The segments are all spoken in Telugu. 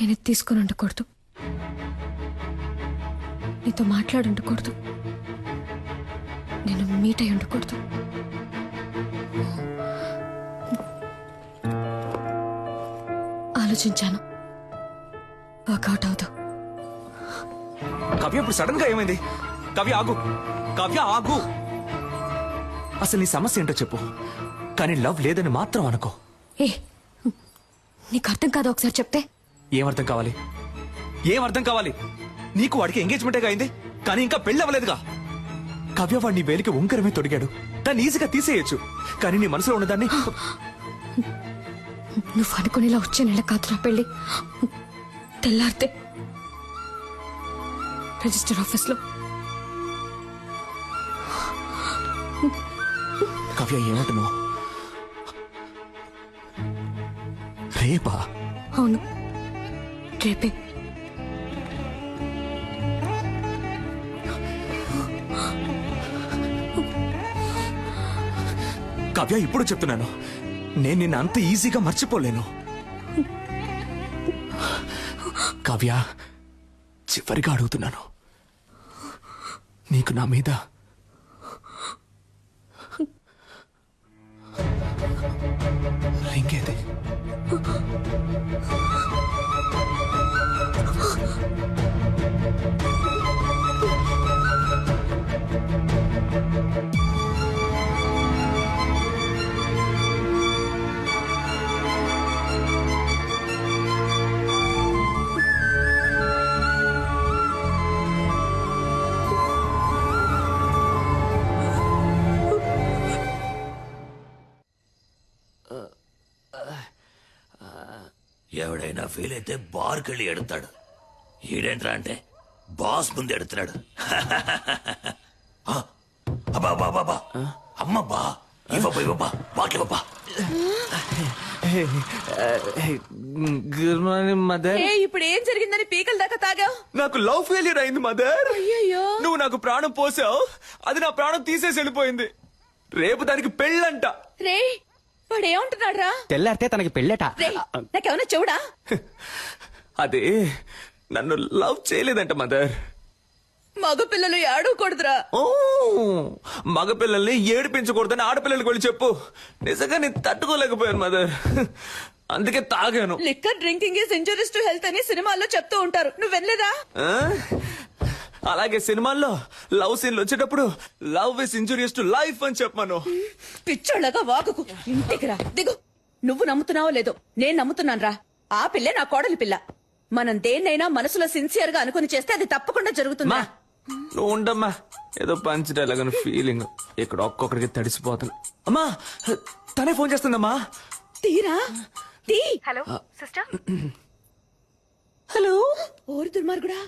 నేను తీసుకొని ఉండకూడదు, నీతో మాట్లాడి ఉండకూడదు, నేను మీట్ అయి ఉండకూడదు. ఆలోచించాను, వర్కౌట్ అవుతూ. కావ్య ఇప్పుడు సడన్ గా ఏమైంది? కావ్య ఆగు, కావ్య ఆగు. అసలు నీ సమస్య ఏంటో చెప్పు, కానీ లవ్ లేదని మాత్రం అనుకో. ఏ నీకు అర్థం కాదు, ఒకసారి చెప్తే. ఏమర్థం కావాలి? ఏమర్థం కావాలి? నీకు వాడికి ఎంగేజ్మెంటే అయింది, కానీ ఇంకా పెళ్లి అవ్వలేదుగా. కావ్య వాడిని వేలికి ఉంకరమే తొడిగాడు, దాన్ని ఈజీగా తీసేయచ్చు. కానీ నీ మనసులో ఉన్నదాన్ని. నువ్వు అనుకునేలా వచ్చే నెల కాదురా పెళ్లి. తెల్లారితే రిజిస్టర్ ఆఫీస్ లో. కావ్య ఏమంటున్నావు? రేపా? అవును, రేపే. కావ్య ఇప్పుడు చెప్తున్నాను, నేను నిన్ను అంత ఈజీగా మర్చిపోలేను. కావ్య చివరిగా అడుగుతున్నాను, నీకు నా మీద రింగ్ ఏది? ఎవడైనా ఫీల్ అయితే బార్కి వెళ్ళి ఎడతాడు. ఈడేంట్రా అంటే బాస్ ముందు ఎడుతున్నాడు. అబ్బా అమ్మబ్బా ఇవ్వబ్బా బాకివ్వబ్బా. Good morning mother. ఇప్పుడు ఏం జరిగిందని పీకల దాకా తాగావు? నాకు లవ్ ఫెయిల్యూర్ అయింది మదర్. అయ్యయ్యో. నువ్వు నాకు ప్రాణం పోసావు, అది నా ప్రాణం తీసేసి వెళ్ళిపోయింది. రేపు దానికి పెళ్ళంట. రే వాడు ఏమంటున్నాడు రా? తెల్లారితే తనకి పెళ్ళట. రే నాకేమన్నా చెవుడా? అదే నన్ను లవ్ చేయలేదంట మదర్. మగపిల్లలు ఏడవకూడదురా. ఓ మగపిల్లల్ని ఏడిపించకూడదని ఆడపిల్లలకి వెళ్ళి చెప్పు. నిజంగా నేను తట్టుకోలేకపోయాను మదర్, అందుకే తాగాను. Liquor drinking is injurious to health అని సినిమాల్లో చెప్తూ ఉంటారు, నువ్వు వెళ్ళలేదా? ఆ? అలాగే సినిమాల్లో లవ్ సీన్లు వచ్చేటప్పుడు love is injurious to life అని చెప్పాను. పిచ్చోళ్ళగా వాగుకు, ఇంటికి రా, దిగు. నువ్వు నమ్ముతున్నావో లేదో నేను నమ్ముతున్నాను రా. ఆ పిల్లే నా కోడలి పిల్ల. మనం దేన్నైనా మనసులో సిన్సియర్ గా అనుకుని చేస్తే అది తప్పకుండా జరుగుతుందా? నువ్వు ఉండమ్మా, ఏదో పంచడేలాగా ఫీలింగ్ ఇక్కడ ఒక్కొక్కడికి తడిసిపోతుంది. అమ్మా తనే ఫోన్ చేస్తుందమ్మా. తీరా తీ. Hello sister. హలో. ఓరి దుర్మార్గుడా.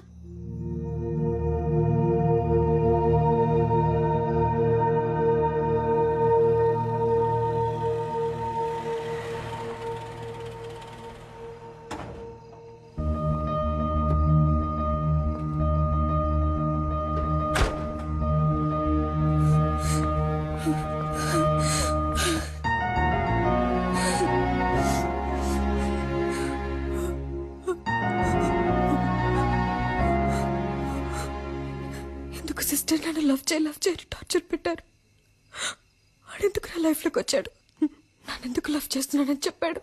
సిస్టర్ నన్ను లవ్ చేయి టార్చర్ పెట్టారు. వాడెందుకు నా లైఫ్ లోకి వచ్చాడు, నన్నెందుకు లవ్ చేస్తున్నానని చెప్పాడు.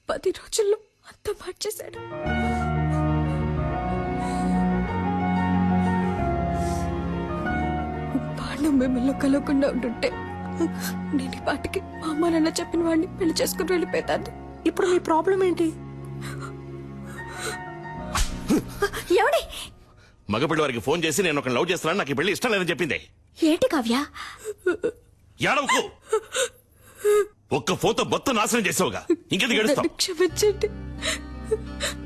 10 రోజుల్లో అంతా మార్చేశాడు. వాడు మిమ్మల్ని కలవకుండా ఉంటుంటే నేను ఈ పాటికి మా అమ్మ నాన్న చెప్పిన వాడిని పెళ్లి చేసుకుని వెళ్ళిపోతాను. ఇప్పుడు మీ ప్రాబ్లం ఏంటి? ఎవడి మగపిల్లి వారికి ఫోన్ చేసి నేను ఒక లవ్ చేస్తున్నాను, నాకు ఈ పెళ్లి ఇష్టం లేదని చెప్పింది. ఏంటి కావ్య? ఏడవకు, ఒక్క ఫోన్తో మొత్తం నాశనం చేసావుగా, ఇంకెందుకు ఏడుస్తావు? క్షమించండి,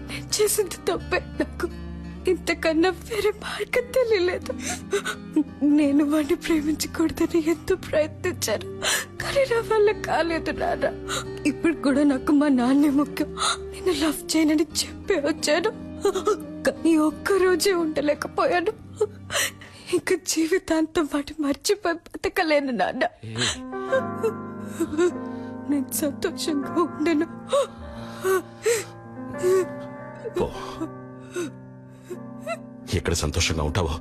నేను చేసింది తప్పే. నాకు ఇంతకన్నా వేరే మార్గం తెలియలేదు. నేను వాడిని ప్రేమించకూడదని ఎంతో ప్రయత్నించాను, కానీ నా వల్ల కాలేదు నాన్న. ఇప్పుడు కూడా నాకు మా నాన్నే ముఖ్యం. నేను లవ్ చేయనని చెప్పి వచ్చాను, కానీ ఒక్కరోజే ఉండలేకపోయాను. ఇంకా జీవితాంతం వాటి మర్చిపోయి బతకలేను నాన్న. నేను సంతోషంగా ఉండను. పో. ఎక్కడ సంతోషంగా ఉంటావో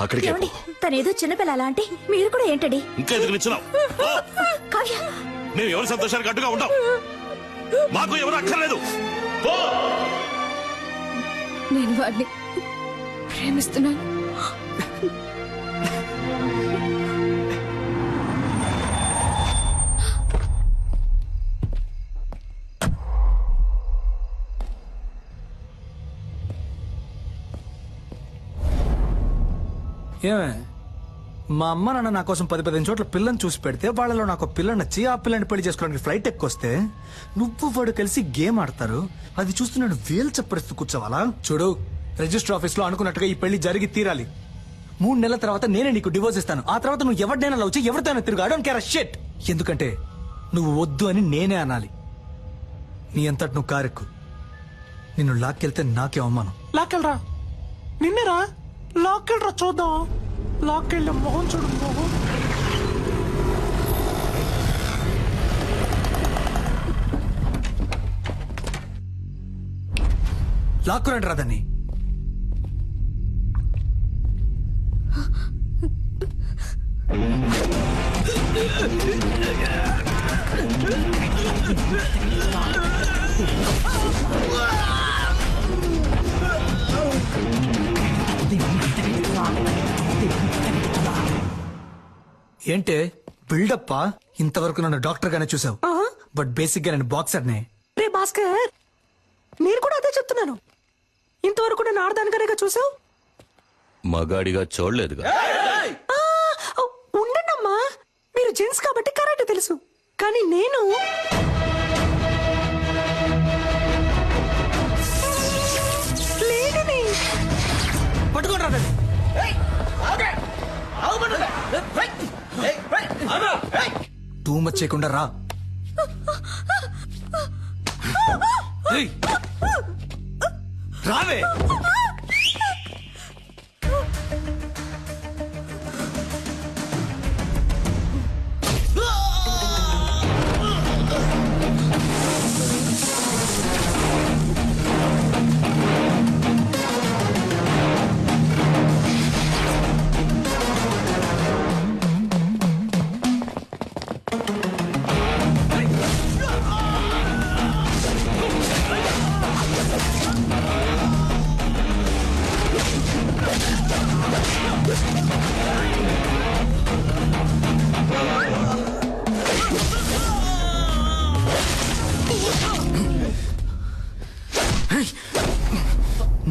అక్కడికే ఏమండి పో. తనేదో చిన్నపిల్ల అలా అంటే మీరు కూడా ఏంటండి? ఇంకా ఎదురు నిచ్చున్నావు? కావ్య మేము ఎవరి సంతోషానికి అడ్డుగా ఉంటాం? మాకు ఎవరు అక్కర్లేదు. పో. నేను వాడిని ప్రేమిస్తున్నాను. ఏమే మా అమ్మ నాన్న నా కోసం 10-15 చోట్ల పిల్లని చూసి పెడితే వాళ్ళలో నాకు పిల్ల నచ్చి ఆ పిల్లని పెళ్లి చేసుకోవడానికి ఫ్లైట్ ఎక్కొస్తే నువ్వు వాడు కలిసి గేమ్ ఆడతారు. అది చూస్తూ నేను వేలు చప్పరిస్తూ కూర్చోవాలా? చూడు, రిజిస్టర్ ఆఫీస్ లో అనుకున్నట్టుగా ఈ పెళ్లి జరిగి తీరాలి. 3 నెలల తర్వాత నేనే నీకు డివోర్స్ ఇస్తాను. ఆ తర్వాత నువ్వు ఎవరినైనా లవ్ చేయి, ఎవరితోనైనా తిరుగు. I don't care a shit. ఎందుకంటే నువ్వు వద్దు అని నేనే అనాలి. నీ అంతటి నువ్వు కారెక్కు. నిన్ను లాక్కెళ్తే నాకే అవమానం. లాక్కెళ్ళరా, నిన్నేరా లాక్కెళ్ళరా, చూద్దాం. లాక్కెళ్ళి మొహం చూడు, మొహం. లాక్కురండి రాదని. ఏంటే బిల్డప్పా? ఇంతవరకు నన్ను డాక్టర్ గానే చూసావు, బట్ బేసిక్ గా నేను బాక్సర్ నే. రే భాస్కర్, నేను కూడా అదే చెప్తున్నాను. ఇంతవరకు నేను ఆడదానికనేగా చూసావు. మగాడిగా చూడలేదుగా. ఉండండమ్మా, మీరు జెంట్స్ కాబట్టి కరాటే తెలుసు, కానీ నేను లేడీని. పట్టుకోండి రాదని. టూ మచ్ చేయకుండా రా. ఏయ్! రావే.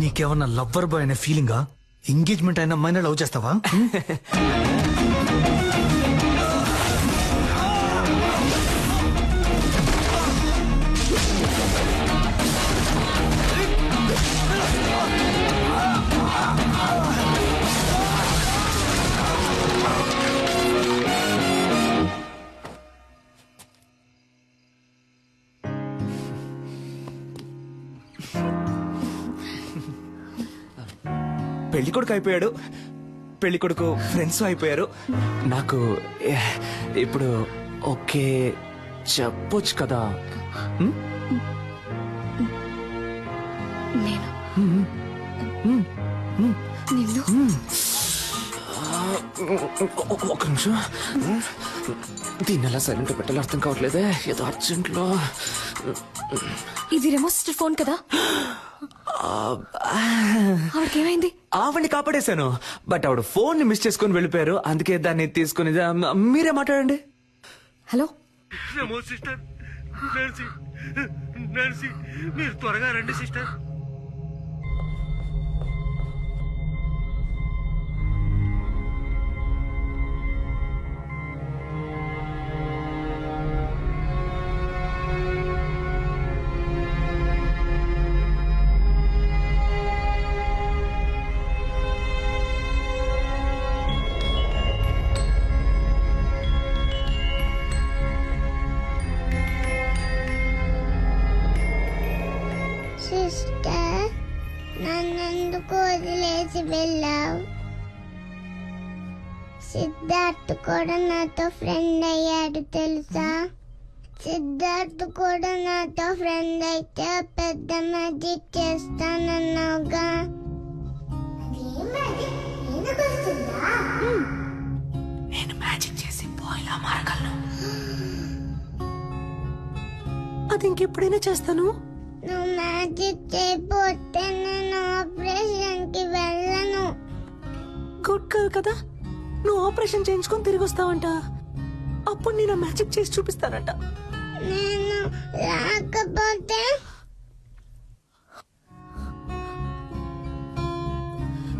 నీకేమన్నా లవ్వర్ బాయ్ అనే ఫీలింగా? ఎంగేజ్మెంట్ అయిన అమ్మాయిని లవ్ చేస్తావా? పెళ్లి కొడుకు అయిపోయాడు, పెళ్లి కొడుకు ఫ్రెండ్స్ అయిపోయారు. నాకు ఇప్పుడు ఓకే చెప్పొచ్చు కదా. నేను నిన్ను ఒక నిమిషం, దీన్ని ఎలా సైలెంట్ పెట్టాలో అర్థం కావట్లేదే. ఏదో అర్జెంట్లో. ఇది రెమో సిస్టర్ ఫోన్ కదా? ఆవిడకేమైంది? ఆవిడ్ని కాపాడేశాను, బట్ ఆవిడ ఫోన్ ని మిస్ చేసుకుని వెళ్ళిపోయారు. అందుకే దాన్ని తీసుకుని మీరే మాట్లాడండి. హలో, సిస్టర్ నాన్సీ, మీరు త్వరగా రండి సిస్టర్. సిస్టర్, నన్నెందుకు వదిలేసి వెళ్ళావు? సిద్ధార్థ్ కూడా నాతో ఫ్రెండ్ అయ్యాడు తెలుసా? సిద్ధార్థ్ కూడా నాతో ఫ్రెండ్ అయితే పెద్ద మ్యాజిక్ చేస్తానన్నావుగా. నేను మ్యాజిక్ చేసి బాయ్లా మారగలను. అది ఇంకెప్పుడైనా చేస్తాను. నువ్వు మ్యాజిక్ చేయకపోతే నేను ఆపరేషన్ కి వెళ్ళను. గుడ్ గర్ల్ కదా, నువ్వు ఆపరేషన్ చేయించుకొని తిరిగి వస్తావంట. అప్పుడు నేను మ్యాజిక్ చేసి చూపిస్తానంట. నేను రాకపోతే